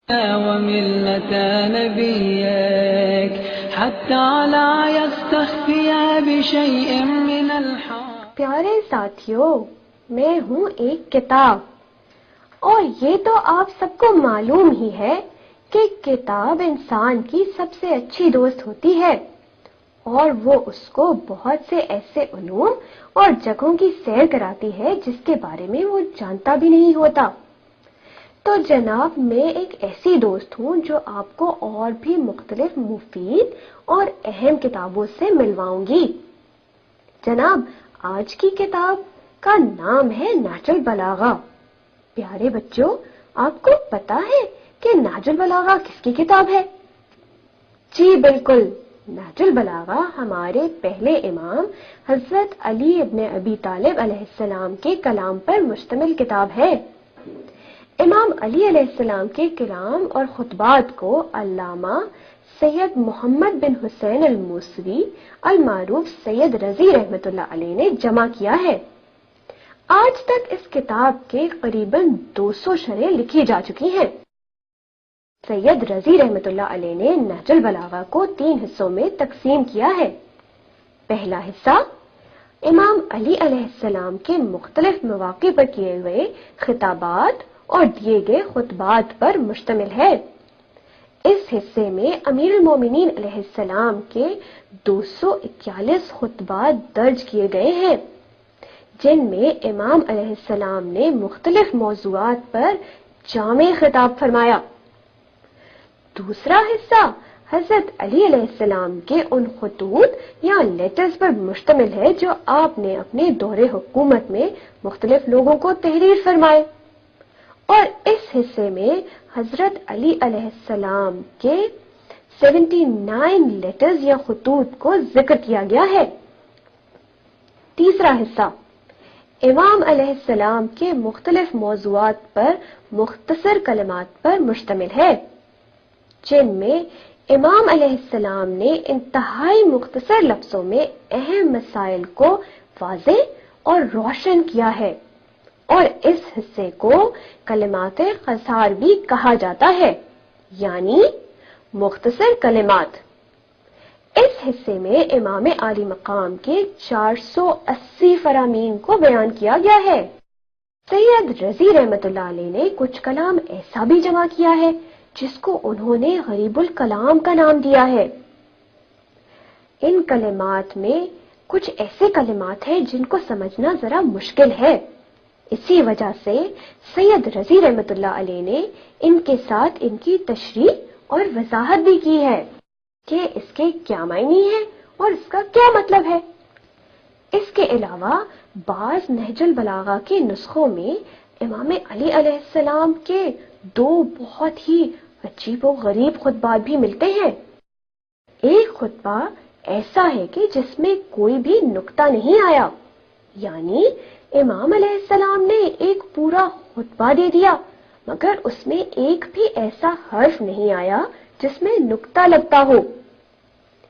وملة نبيك حتى لا يستخفي بشيء من الحق. پیارے ساتھیوں، میں ہوں ایک کتاب، اور یہ تو آپ سب کو معلوم ہی ہے کہ کتاب انسان کی سب سے اچھی دوست ہوتی ہے، اور وہ اس کو بہت سے ایسے علوم اور جگہوں کی سیر کراتی ہے جس کے بارے میں وہ جانتا بھی نہیں ہوتا. تو جناب، میں ایک ایسی دوست ہوں جو آپ کو اور بھی مختلف مفید اور اہم کتابوں سے ملواؤں گی. جناب، آج کی کتاب کا نام ہے نہج البلاغہ. پیارے بچوں، آپ کو پتا ہے کہ نہج البلاغہ کس کی کتاب ہے؟ جی بالکل، نہج البلاغہ ہمارے پہلے امام حضرت علی ابن ابی طالب علیہ السلام کے کلام پر مشتمل کتاب ہے. امام علی علیہ السلام کے کلام اور خطبات کو علامہ سید محمد بن حسین الموسوی المعروف سید رضی رحمۃ اللہ علیہ نے جمع کیا ہے. آج تک اس کتاب کے قریباً 200 شرح لکھی جا چکی ہیں. سید رضی رحمۃ اللہ علیہ نے نہج البلاغہ کو 3 حصوں میں تقسیم کیا ہے. پہلا حصہ امام علی علیہ السلام کے مختلف مواقع پر کیے ہوئے خطابات اور دیے گئے خطبات پر مشتمل ہے. اس حصے میں امیر المومنین علیہ السلام کے 241 خطبات درج کیے گئے ہیں، جن میں امام علیہ السلام نے مختلف موضوعات پر جامع خطاب فرمایا. دوسرا حصہ حضرت علی علیہ السلام کے ان خطوط یا لیٹرز پر مشتمل ہے جو آپ نے اپنے دور حکومت میں مختلف لوگوں کو تحریر فرمائے، اور اس حصے میں حضرت علی علیہ السلام کے 79 لیٹرز یا خطوط کو ذکر کیا گیا ہے. تیسرا حصہ امام علیہ السلام کے مختلف موضوعات پر مختصر کلمات پر مشتمل ہے، جن میں امام علیہ السلام نے انتہائی مختصر لفظوں میں اہم مسائل کو واضح اور روشن کیا ہے، اور اس حصے کو کلمات قصار بھی کہا جاتا ہے، یعنی مختصر کلمات. اس حصے میں امام عالی مقام کے 480 فرامین کو بیان کیا گیا ہے. سید رضی رحمۃ اللہ علیہ نے کچھ کلام ایسا بھی جمع کیا ہے جس کو انہوں نے غریب الکلام کا نام دیا ہے. ان کلمات میں کچھ ایسے کلمات ہیں جن کو سمجھنا ذرا مشکل ہے، اسی وجہ سے سید رضی رحمۃ اللہ علیہ نے ان کے ساتھ ان کی تشریح اور وضاحت بھی کی ہے کہ اس کے کیا معنی ہے اور اس کا کیا مطلب ہے. اس کے علاوہ بعض نہج البلاغہ کے نسخوں میں امام علی علیہ السلام کے 2 بہت ہی عجیب و غریب خطبات بھی ملتے ہیں. ایک خطبہ ایسا ہے کہ جس میں کوئی بھی نقطہ نہیں آیا، یعنی امام علیہ السلام نے ایک پورا خطبہ دے دیا مگر اس میں ایک بھی ایسا حرف نہیں آیا جس میں نقطہ لگتا ہو.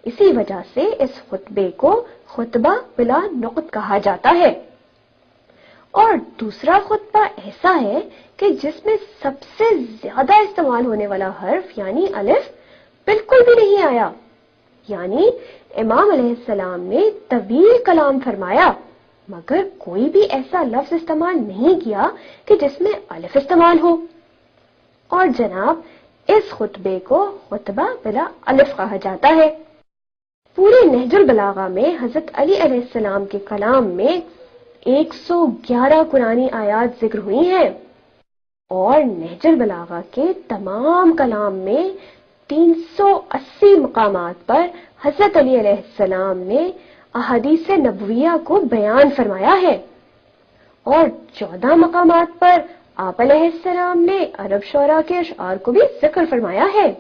اسی وجہ سے اس خطبے کو خطبہ بلا نقط کہا جاتا ہے. اور دوسرا خطبہ ایسا ہے کہ جس میں سب سے زیادہ استعمال ہونے والا حرف یعنی الف بالکل بھی نہیں آیا، یعنی امام علیہ السلام نے طویل کلام فرمایا مگر کوئی بھی ایسا لفظ استعمال نہیں کیا کہ جس میں الف استعمال ہو. اور جناب، اس خطبے کو خطبہ بلا الف کہا جاتا ہے. پورے نہج البلاغہ میں حضرت علی علیہ السلام کے کلام میں 111 قرآنی آیات ذکر ہوئی ہیں، اور نہج البلاغہ کے تمام کلام میں 380 مقامات پر حضرت علی علیہ السلام نے احادیث نبویہ کو بیان فرمایا ہے، اور 14 مقامات پر آپ علیہ السلام نے عرب شعراء کے اشعار کو بھی ذکر فرمایا ہے.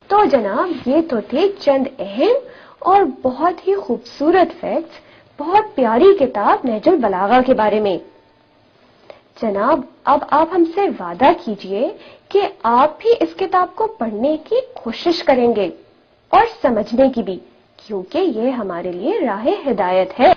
تو جناب، یہ تو تھے چند اہم اور بہت ہی خوبصورت فیکٹس بہت پیاری کتاب نہج البلاغہ کے بارے میں. جناب، اب آپ ہم سے وعدہ کیجئے کہ آپ بھی اس کتاب کو پڑھنے کی کوشش کریں گے اور سمجھنے کی بھی، کیونکہ یہ ہمارے لیے راہ ہدایت ہے.